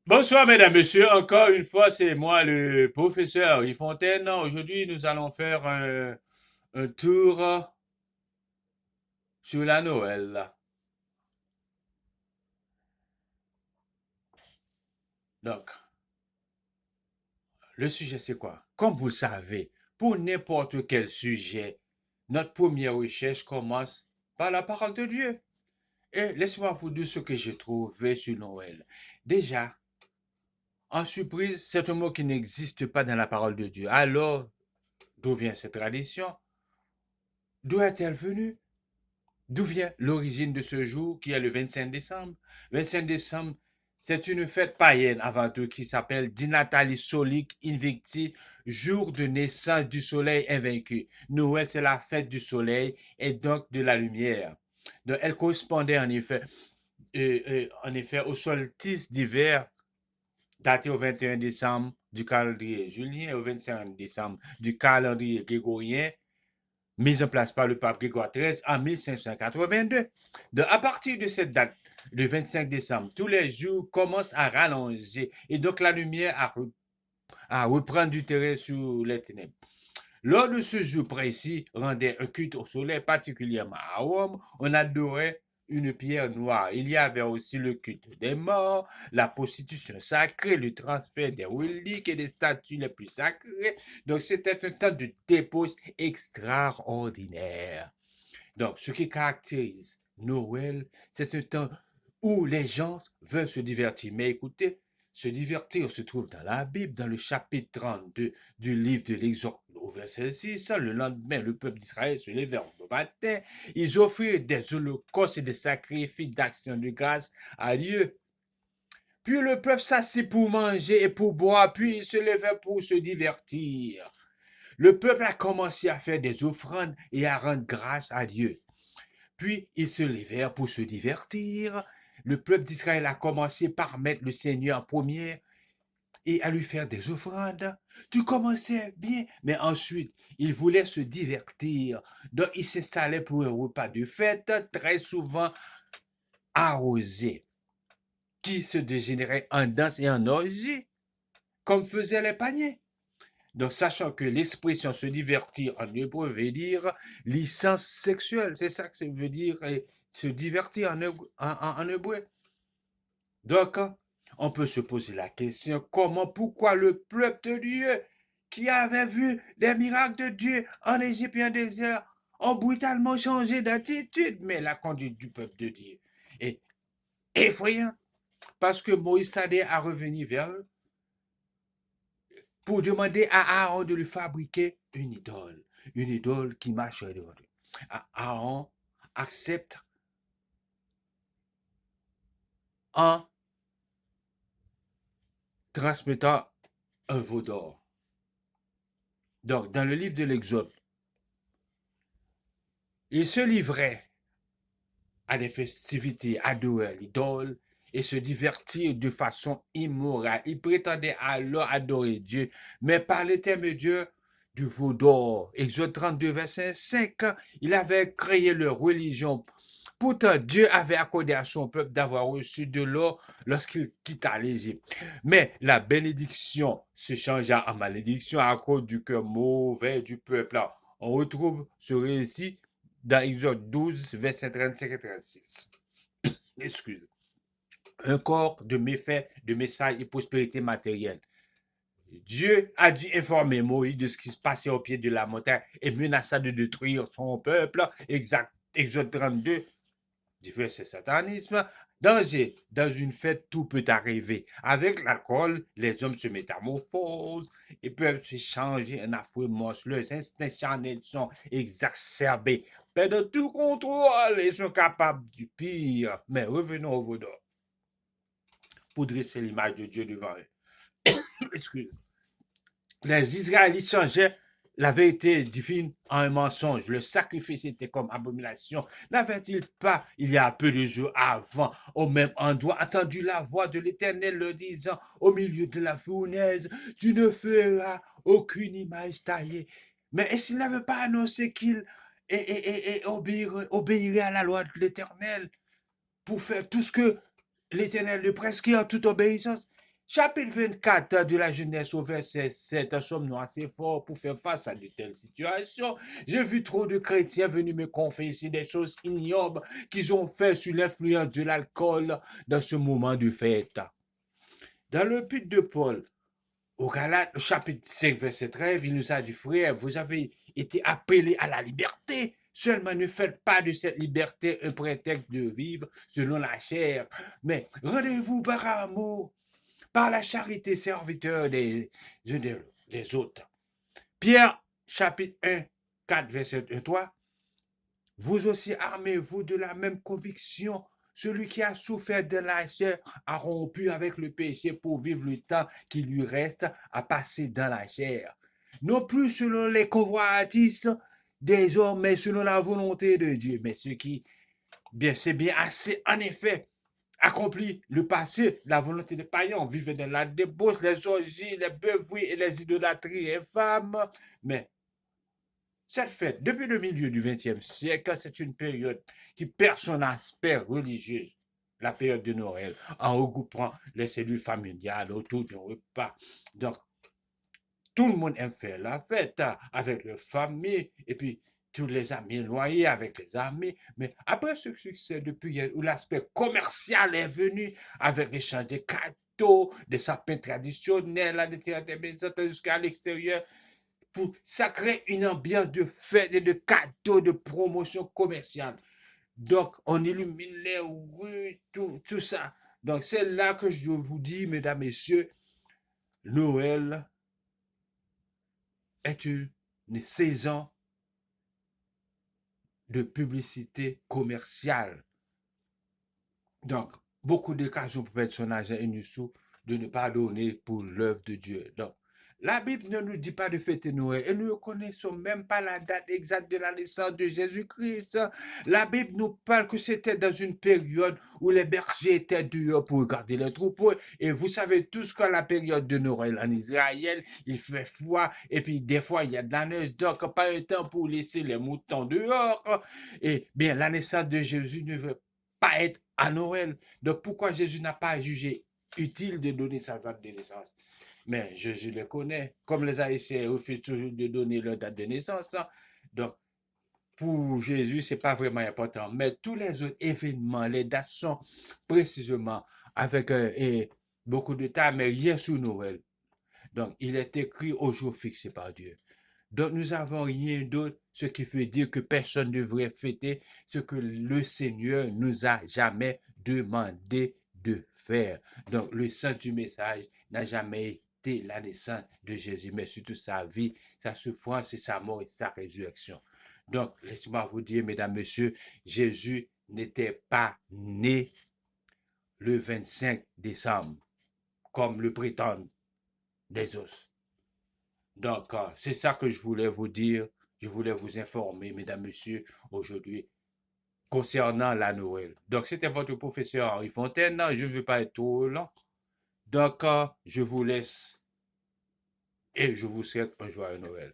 Bonsoir, mesdames, messieurs. Encore une fois, c'est moi, le professeur Yves Fontaine. Aujourd'hui, nous allons faire un tour sur la Noël. Donc, le sujet, c'est quoi? Comme vous le savez, pour n'importe quel sujet, notre première recherche commence par la parole de Dieu. Et laissez-moi vous dire ce que j'ai trouvé sur Noël. Déjà, en surprise, c'est un mot qui n'existe pas dans la parole de Dieu. Alors, d'où vient cette tradition? D'où est-elle venue? D'où vient l'origine de ce jour qui est le 25 décembre? 25 décembre, c'est une fête païenne avant tout qui s'appelle Dinatalis Solic Invicti, jour de naissance du soleil invaincu. Noël, c'est la fête du soleil et donc de la lumière. Donc, elle correspondait en effet au solstice d'hiver daté au 21 décembre du calendrier julien et au 25 décembre du calendrier grégorien mise en place par le pape Grégoire XIII en 1582. Donc, à partir de cette date, le 25 décembre, tous les jours commencent à rallonger et donc la lumière à reprendre du terrain sur les ténèbres. Lors de ce jour précis, rendait un culte au soleil, particulièrement à Rome, on adorait une pierre noire. Il y avait aussi le culte des morts, la prostitution sacrée, le transfert des reliques et des statues les plus sacrées. Donc c'était un temps de dépose extraordinaire. Donc ce qui caractérise Noël, c'est un temps où les gens veulent se divertir. Mais écoutez, se divertir se trouve dans la Bible, dans le chapitre 32 du livre de l'Exode au verset 6. Le lendemain, le peuple d'Israël se levait au matin. Ils offrirent des holocaustes et des sacrifices d'action de grâce à Dieu. Puis le peuple s'assit pour manger et pour boire, puis il se levait pour se divertir. Le peuple a commencé à faire des offrandes et à rendre grâce à Dieu. Puis ils se levèrent pour se divertir. Le peuple d'Israël a commencé par mettre le Seigneur en premier et à lui faire des offrandes. Tout commençait bien, mais ensuite, il voulait se divertir. Donc, il s'installait pour un repas de fête, très souvent arrosé, qui se dégénérait en danse et en orgie, comme faisaient les paniers. Donc, sachant que l'expression se divertir en hébreu veut dire licence sexuelle, c'est ça que ça veut dire se divertir en hébreu. Donc, on peut se poser la question, comment, pourquoi le peuple de Dieu, qui avait vu des miracles de Dieu en Égypte et en désert, ont brutalement changé d'attitude, mais la conduite du peuple de Dieu est effrayante, parce que Moïse s'allait à revenir vers eux pour demander à Aaron de lui fabriquer une idole qui marcherait devant eux. Aaron accepte en transmettant un veau d'or. Donc, dans le livre de l'Exode, il se livrait à des festivités, adorer l'idole et se divertir de façon immorale. Il prétendait alors adorer Dieu, mais par l'intermédiaire du veau d'or. Exode 32, verset 5, il avait créé leur religion. Pourtant, Dieu avait accordé à son peuple d'avoir reçu de l'or lorsqu'il quitta l'Égypte. Mais la bénédiction se changea en malédiction à cause du cœur mauvais du peuple. On retrouve ce récit dans Exode 12, verset 35 et 36. Excuse. Un corps de méfaits, de messages et prospérité matérielle. Dieu a dû informer Moïse de ce qui se passait au pied de la montagne et menaça de détruire son peuple. Exact. Exode 32, du verset satanisme. Danger. Dans une fête, tout peut arriver. Avec l'alcool, les hommes se métamorphosent et peuvent se changer en affreux monstres. Leurs instincts charnels sont exacerbés. Perdent tout contrôle et sont capables du pire. Mais revenons au vaudor pour dresser l'image de Dieu devant eux. Excuse. Les Israélites changeaient la vérité divine en un mensonge. Le sacrifice était comme abomination. N'avait-il pas, il y a peu de jours avant, au même endroit, entendu la voix de l'Éternel le disant au milieu de la fournaise, tu ne feras aucune image taillée. Mais est-ce qu'il n'avait pas annoncé qu'il obéirait à la loi de l'Éternel pour faire tout ce que l'Éternel lui prescrit en toute obéissance? Chapitre 24 de la Genèse au verset 7, sommes-nous assez forts pour faire face à de telles situations? J'ai vu trop de chrétiens venir me confesser des choses ignobles qu'ils ont fait sous l'influence de l'alcool dans ce moment de fête. Dans le but de Paul, au Galates, chapitre 5, verset 13, il nous a dit, frère, vous avez été appelés à la liberté. Seulement ne faites pas de cette liberté un prétexte de vivre selon la chair, mais rendez-vous par amour, par la charité serviteur des autres. Pierre, chapitre 1, 4, verset 1, 3. Vous aussi armez-vous de la même conviction. Celui qui a souffert de la chair a rompu avec le péché pour vivre le temps qui lui reste à passer dans la chair. Non plus selon les convoitises des hommes, mais selon la volonté de Dieu. Mais ce qui, bien, c'est bien assez, en effet, accompli le passé, la volonté des païens. On vivait dans la débauche, les orgies, les beuveries et les idolâtries infâmes. Mais cette fête, depuis le milieu du XXe siècle, c'est une période qui perd son aspect religieux, la période de Noël, en regroupant les cellules familiales autour d'un repas. Donc, tout le monde aime faire la fête avec leur famille et puis tous les amis éloignés avec les amis. Mais après ce succès depuis où l'aspect commercial est venu avec l'échange des cadeaux, des sapins traditionnels à l'intérieur des maisons jusqu'à l'extérieur, ça crée une ambiance de fête et de cadeaux, de promotion commerciale. Donc, on illumine les rues, tout ça. Donc, c'est là que je vous dis, mesdames, messieurs, Noël est une saison de publicité commerciale. Donc, beaucoup d'occasions pour mettre son argent et sous de ne pas donner pour l'œuvre de Dieu. Donc, la Bible ne nous dit pas de fêter Noël et nous ne connaissons même pas la date exacte de la naissance de Jésus-Christ. La Bible nous parle que c'était dans une période où les bergers étaient dehors pour regarder les troupeaux. Et vous savez tous qu'à la période de Noël en Israël, il fait froid et puis des fois il y a de la neige. Donc, pas un temps pour laisser les moutons dehors. Et bien, la naissance de Jésus ne veut pas être à Noël. Donc, pourquoi Jésus n'a pas jugé utile de donner sa date de naissance? Mais Jésus le connaît. Comme les Haïtiens refusent toujours de donner leur date de naissance. Donc, pour Jésus, c'est pas vraiment important. Mais tous les autres événements, les dates sont précisément avec beaucoup de temps, mais rien sous Noël. Donc, il est écrit au jour fixé par Dieu. Donc, nous n'avons rien d'autre, ce qui veut dire que personne ne devrait fêter ce que le Seigneur nous a jamais demandé de faire. Donc, le sens du message n'a jamais été la naissance de Jésus, mais surtout sa vie, sa souffrance et sa mort et sa résurrection. Donc, laissez-moi vous dire, mesdames, messieurs, Jésus n'était pas né le 25 décembre, comme le prétendent des os. Donc, c'est ça que je voulais vous dire. Je voulais vous informer, mesdames, messieurs, aujourd'hui, concernant la Noël. Donc, c'était votre professeur Henri Fontaine. Je ne veux pas être trop lent. Donc, je vous laisse et je vous souhaite un joyeux Noël.